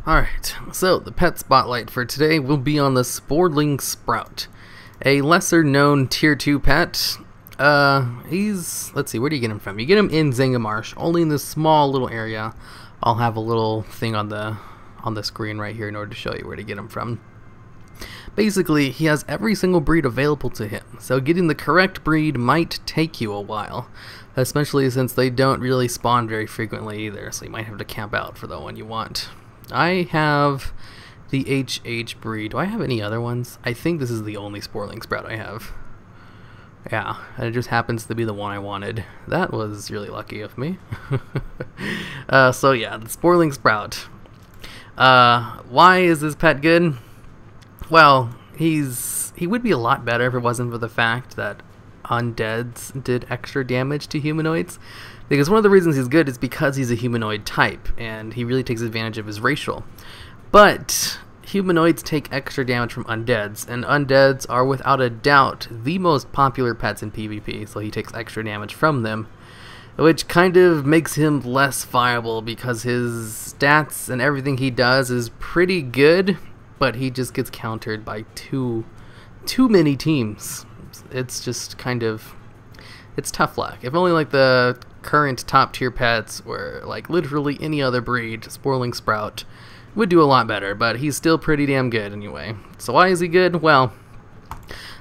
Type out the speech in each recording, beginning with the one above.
Alright, so the pet spotlight for today will be on the Swirling Sprout, a lesser known tier 2 pet. Let's see, where do you get him from? You get him in Zangamarsh, only in this small little area. I'll have a little thing on the screen right here in order to show you where to get him from. Basically, he has every single breed available to him, so getting the correct breed might take you a while, especially since they don't really spawn very frequently either, so you might have to camp out for the one you want. I have the HH breed. Do I have any other ones? I think this is the only Swirling Sprout I have. Yeah, and it just happens to be the one I wanted. That was really lucky of me. So yeah, the Swirling Sprout. Why is this pet good? Well, he would be a lot better if it wasn't for the fact that undeads did extra damage to humanoids. Because one of the reasons he's good is because he's a humanoid type, and he really takes advantage of his racial. But humanoids take extra damage from undeads, and undeads are without a doubt the most popular pets in PvP, so he takes extra damage from them, which kind of makes him less viable because his stats and everything he does is pretty good, but he just gets countered by too many teams. It's just kind of, it's tough luck. If only like the current top tier pets were like literally any other breed, Swirling Sprout would do a lot better, but he's still pretty damn good anyway. So why is he good? Well,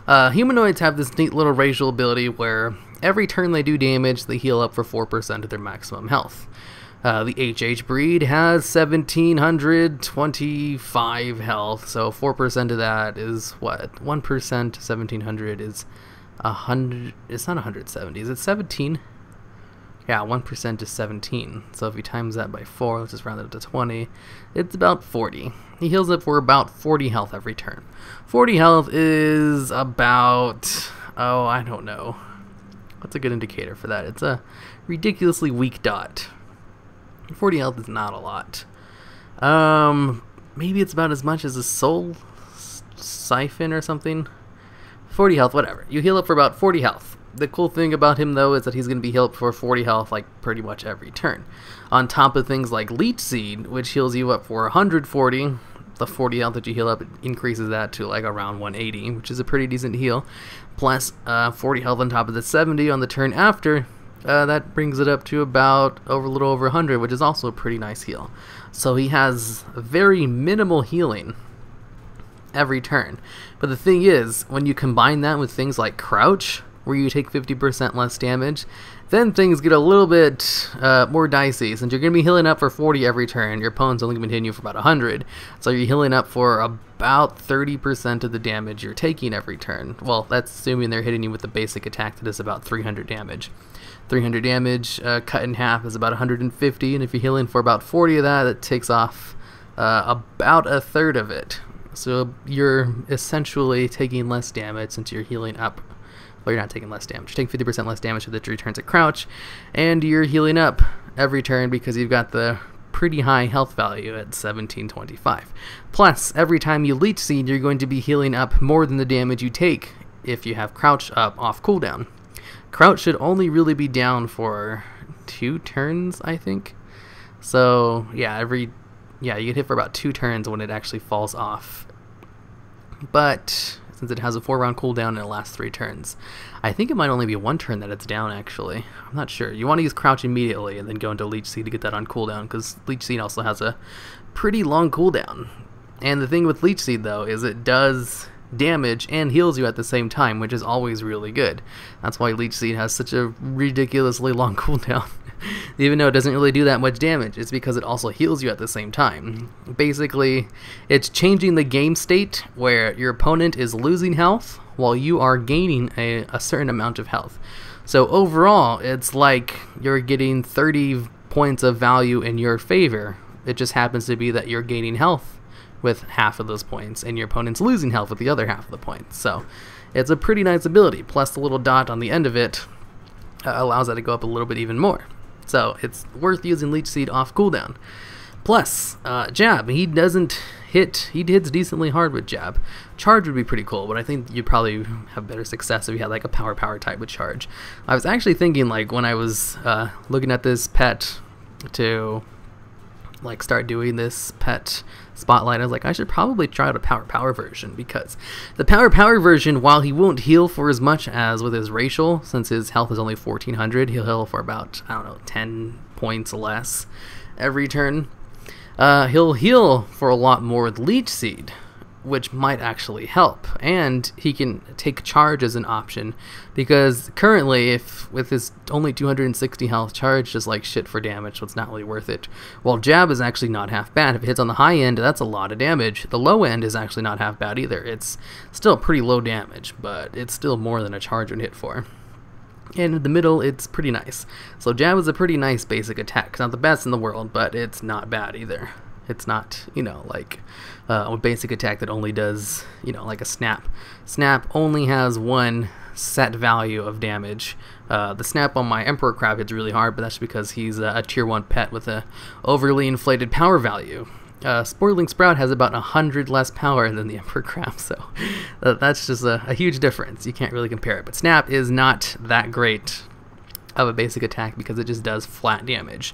humanoids have this neat little racial ability where every turn they do damage, they heal up for 4% of their maximum health. The HH breed has 1725 health, so 4% of that is what? 1%, 1700 is 100. It's not 170, is it 17? Yeah, 1% is 17. So if you times that by 4, let's just round it up to 20, it's about 40. He heals up for about 40 health every turn. 40 health is about, oh, I don't know. What's a good indicator for that? It's a ridiculously weak dot. 40 health is not a lot. Maybe it's about as much as a soul siphon or something. 40 health, whatever. You heal up for about 40 health. The cool thing about him, though, is that he's going to be healed for 40 health like pretty much every turn. On top of things like Leech Seed, which heals you up for 140. The 40 health that you heal up increases that to like around 180, which is a pretty decent heal. Plus 40 health on top of the 70 on the turn after. That brings it up to about a little over 100, which is also a pretty nice heal. So he has very minimal healing every turn. But the thing is, when you combine that with things like Crouch, where you take 50% less damage, then things get a little bit more dicey. Since you're going to be healing up for 40 every turn, your opponent's only going to be hitting you for about 100. So you're healing up for about 30% of the damage you're taking every turn. Well, that's assuming they're hitting you with the basic attack that is about 300 damage. 300 damage cut in half is about 150, and if you're healing for about 40 of that, it takes off about a third of it. So you're essentially taking less damage since you're healing up. Well, you're not taking less damage. You're taking 50% less damage with the returns at Crouch, and you're healing up every turn because you've got the pretty high health value at 1725. Plus, every time you Leech Seed, you're going to be healing up more than the damage you take if you have Crouch up off cooldown. Crouch should only really be down for 2 turns, I think. So, yeah, you get hit for about 2 turns when it actually falls off. But since it has a 4-round cooldown and it lasts 3 turns, I think it might only be 1 turn that it's down, actually. I'm not sure. You want to use Crouch immediately and then go into Leech Seed to get that on cooldown, because Leech Seed also has a pretty long cooldown. And the thing with Leech Seed, though, is it does damage and heals you at the same time, which is always really good. That's why Leech Seed has such a ridiculously long cooldown. Even though it doesn't really do that much damage, it's because it also heals you at the same time. Basically, it's changing the game state where your opponent is losing health while you are gaining a certain amount of health. So overall, it's like you're getting 30 points of value in your favor. It just happens to be that you're gaining health with half of those points, and your opponent's losing health with the other half of the points. So it's a pretty nice ability. Plus the little dot on the end of it allows that to go up a little bit even more. So it's worth using Leech Seed off cooldown. Plus, Jab, he hits decently hard with Jab. Charge would be pretty cool, but I think you'd probably have better success if you had like a power type with Charge. I was actually thinking, like, when I was looking at this pet to like start doing this pet spotlight, I was like, I should probably try out a power version, because the power version, while he won't heal for as much as with his racial, since his health is only 1400, he'll heal for about, I don't know, 10 points less every turn. He'll heal for a lot more with Leech Seed, which might actually help, and he can take charge as an option, because currently, if with his only 260 health, charge is like shit for damage, so it's not really worth it. While jab is actually not half bad. If it hits on the high end, that's a lot of damage. The low end is actually not half bad either. It's still pretty low damage, but it's still more than a charge would hit for. And in the middle, it's pretty nice. So jab is a pretty nice basic attack. It's not the best in the world, but it's not bad either. It's not, you know, like a basic attack that only does, you know, like a snap. Snap only has one set value of damage. The snap on my Emperor Crab hits really hard, but that's because he's a tier 1 pet with a overly inflated power value. Swirling Sprout has about 100 less power than the Emperor Crab, so that's just a huge difference. You can't really compare it. But Snap is not that great of a basic attack because it just does flat damage.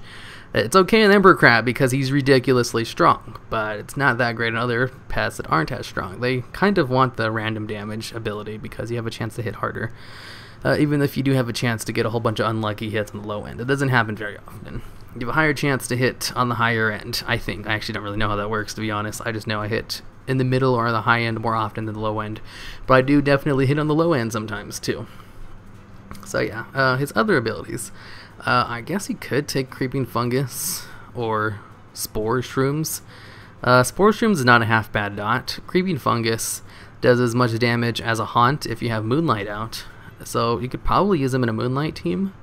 It's okay in Emperor Crab because he's ridiculously strong, but it's not that great in other pets that aren't as strong. They kind of want the random damage ability because you have a chance to hit harder, even if you do have a chance to get a whole bunch of unlucky hits on the low end. It doesn't happen very often. You have a higher chance to hit on the higher end, I think. I actually don't really know how that works, to be honest. I just know I hit in the middle or the high end more often than the low end, but I do definitely hit on the low end sometimes too. So yeah, his other abilities. I guess he could take Creeping Fungus or Spore Shrooms. Spore Shrooms is not a half bad dot. Creeping Fungus does as much damage as a Haunt if you have Moonlight out. So you could probably use him in a Moonlight team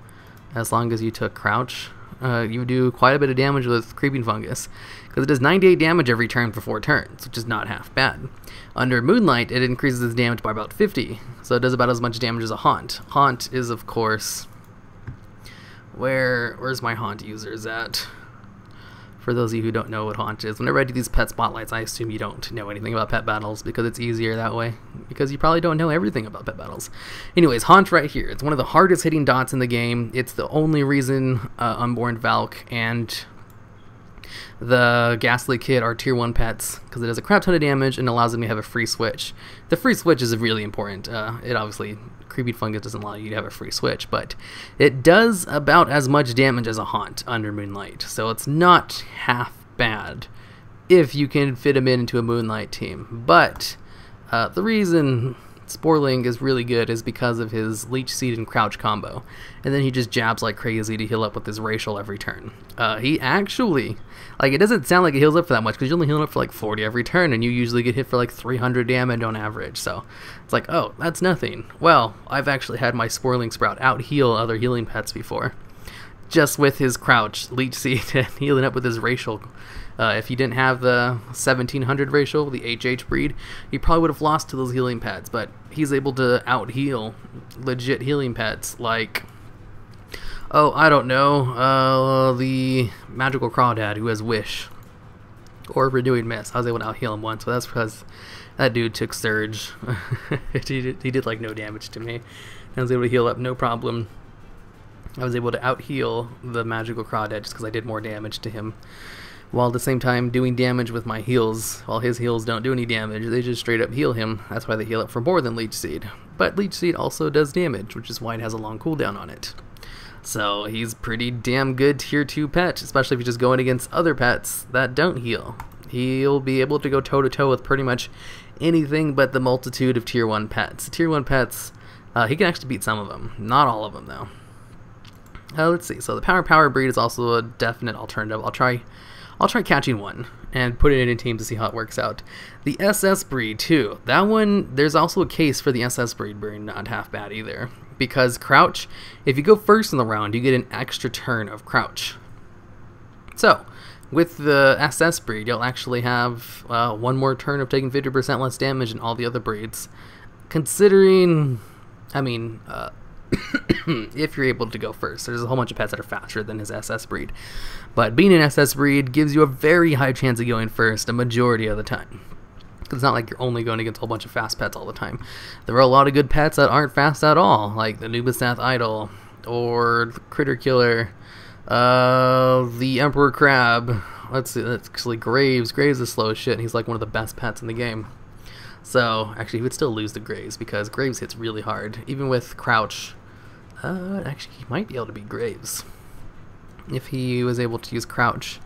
as long as you took Crouch. You would do quite a bit of damage with Creeping Fungus because it does 98 damage every turn for 4 turns, which is not half bad. Under Moonlight, it increases its damage by about 50, so it does about as much damage as a Haunt. Haunt is, of course... Where's my Haunt users at? For those of you who don't know what Haunt is, whenever I do these pet spotlights, I assume you don't know anything about pet battles because it's easier that way. Because you probably don't know everything about pet battles. Anyways, Haunt right here. It's one of the hardest hitting dots in the game. It's the only reason Unborn Valk and the Ghastly Kid are tier 1 pets, because it does a crap ton of damage and allows them to have a free switch. The free switch is really important. It obviously... Creeping Fungus doesn't allow you to have a free switch, but it does about as much damage as a Haunt under Moonlight, so it's not half bad if you can fit him into a Moonlight team. But the reason Sporeling is really good is because of his Leech Seed and Crouch combo, and then he just jabs like crazy to heal up with his racial every turn. He actually, like, it doesn't sound like it heals up for that much because you only heal up for like 40 every turn, and you usually get hit for like 300 damage on average, so it's like, oh, that's nothing. Well, I've actually had my Swirling Sprout out heal other healing pets before, just with his Crouch, Leech Seed, and healing up with his racial. If he didn't have the 1700 racial, the HH breed, he probably would have lost to those healing pets, but he's able to out-heal legit healing pets like, oh, I don't know, the Magical Crawdad who has Wish, or Renewing Mist. I was able to out-heal him once, but that's because that dude took Surge. he did like no damage to me. I was able to heal up no problem. I was able to out-heal the Magical Crawdad just because I did more damage to him, while at the same time doing damage with my heals. While his heals don't do any damage, they just straight up heal him. That's why they heal up for more than Leech Seed. But Leech Seed also does damage, which is why it has a long cooldown on it. So he's pretty damn good tier 2 pet, especially if you're just going against other pets that don't heal. He'll be able to go toe-to-toe with pretty much anything but the multitude of tier 1 pets. Tier 1 pets, he can actually beat some of them. Not all of them, though. Let's see. So the power breed is also a definite alternative. I'll try catching one and putting it in teams to see how it works out. The SS breed too. That one, there's also a case for the SS breed being not half bad either. Because Crouch, if you go first in the round, you get an extra turn of Crouch. So, with the SS breed, you'll actually have one more turn of taking 50% less damage than all the other breeds. Considering, I mean, if you're able to go first. There's a whole bunch of pets that are faster than his SS breed. But being an SS breed gives you a very high chance of going first a majority of the time. It's not like you're only going against a whole bunch of fast pets all the time. There are a lot of good pets that aren't fast at all, like the Nubisath Idol, or the Critter Killer, the Emperor Crab, let's see. That's actually Graves. Graves is slow as shit, and he's like one of the best pets in the game. So actually, he would still lose to Graves because Graves hits really hard, even with crouch. Actually, he might be able to beat Graves if he was able to use crouch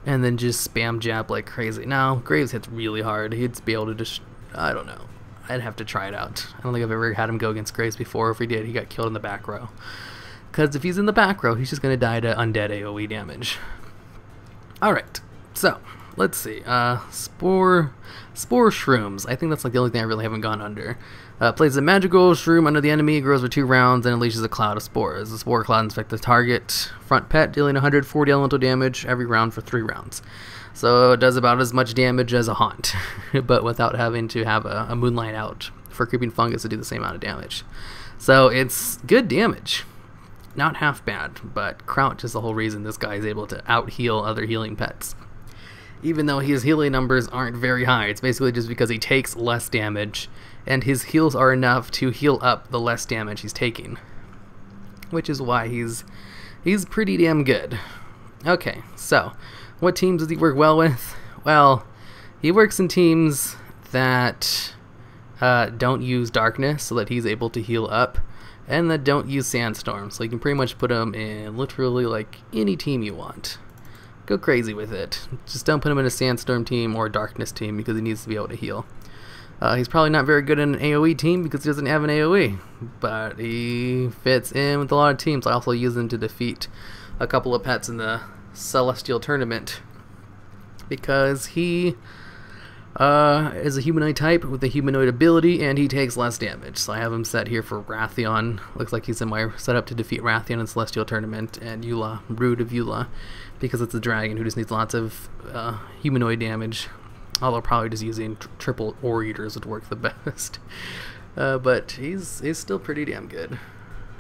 and then just spam jab like crazy. Now, Graves hits really hard. He'd be able to just, I don't know. I'd have to try it out. I don't think I've ever had him go against Graves before. If he did, he got killed in the back row. Because if he's in the back row, he's just going to die to undead AoE damage. Alright, so, let's see. Spore Shrooms. I think that's like the only thing I really haven't gone under. Places a magical shroom under the enemy, grows for 2 rounds, and unleashes a cloud of spores. The spore cloud infects the target front pet, dealing 140 elemental damage every round for 3 rounds. So it does about as much damage as a haunt, but without having to have a moonlight out for creeping fungus to do the same amount of damage. So it's good damage. Not half bad, but crouch is the whole reason this guy is able to out-heal other healing pets. Even though his healing numbers aren't very high, it's basically just because he takes less damage, and his heals are enough to heal up the less damage he's taking. Which is why he's pretty damn good. Okay, so, what teams does he work well with? Well, he works in teams that don't use darkness, so that he's able to heal up, and that don't use sandstorm, so you can pretty much put him in literally like any team you want. Go crazy with it. Just don't put him in a sandstorm team or a darkness team because he needs to be able to heal. He's probably not very good in an AoE team because he doesn't have an AoE, but he fits in with a lot of teams. I also use him to defeat a couple of pets in the Celestial Tournament because he is a humanoid type with a humanoid ability, and he takes less damage. So I have him set here for Wrathion. Looks like he's in my setup to defeat Wrathion in Celestial Tournament, and Eula, Brood of Eula, because it's a dragon who just needs lots of humanoid damage. Although probably just using triple Ore Eaters would work the best. But he's still pretty damn good.